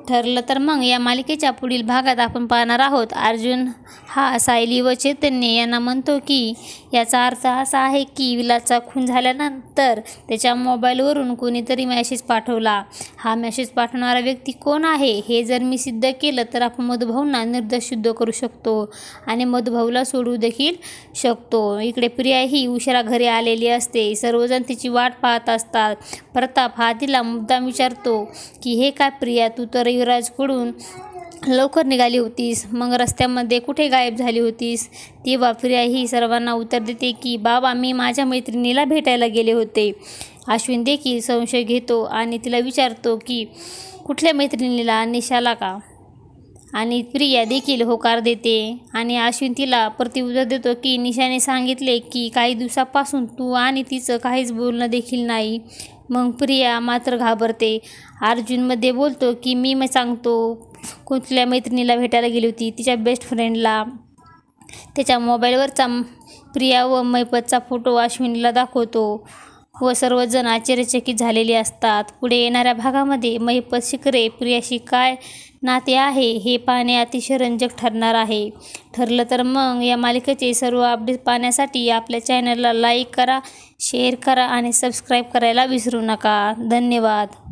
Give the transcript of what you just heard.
ठरलं तर मग या मालिकेच्या पुढील भागात आपण पाहणार आहोत अर्जुन हा सायली व चैतन्य यांना म्हणतो की याचा अर्थ असा आहे की विलासचा खून झाल्यानंतर त्याच्या मोबाईलवरून कोणीतरी मेसेज पाठवला. हा मेसेज पाठवणारा व्यक्ती कोण आहे हे जर मी सिद्ध केलं तर आपण मधुभाऊंना निर्दोष सिद्ध करू शकतो आणि मधुभाऊला सोडवू देखील शकतो. इकडे प्रिया ही उशिरा घरी आलेली असते. सर्वजण तिची वाट पाहत असतात. प्रताप हा तिला मुद्दाम विचारतो की हे काय प्रिया, तू तर युवराजकडून लवकर निघाली होतीस, मग रस्त्यामध्ये कुठे गायब झाली होतीस? तेव्हा प्रिया ही सर्वांना उत्तर देते की बाबा, मी माझ्या मैत्रिणीला भेटायला गेले होते. अश्विन देखील संशय घेतो आणि तिला विचारतो की कुठल्या मैत्रिणीला, निशाला का? आणि प्रिया देखील होकार देते आणि अश्विन तिला प्रत्युत्तर देतो की निशाने सांगितले की काही दिवसापासून तू आणि तिचं काहीच बोलणं देखील नाही. मग प्रिया मात्र घाबरते. अर्जुनमध्ये बोलतो की मी सांगतो कुठल्या मैत्रिणीला भेटायला गेली होती, तिच्या बेस्ट फ्रेंडला. त्याच्या मोबाईलवरचा प्रिया व महिपतचा फोटो अश्विनला दाखवतो व सर्वजण आश्चर्यचकित झालेले असतात. पुढे येणाऱ्या भागामध्ये महिपत शिकरे प्रियाशी काय नाते आहे हे पाहणे अतिशय रंजक ठरणार आहे. ठरलं तर मग या मालिकेचे सर्व अपडेट पाहण्यासाठी आपल्या चॅनलला लाईक करा, शेअर करा आणि सबस्क्राईब करायला विसरू नका. धन्यवाद.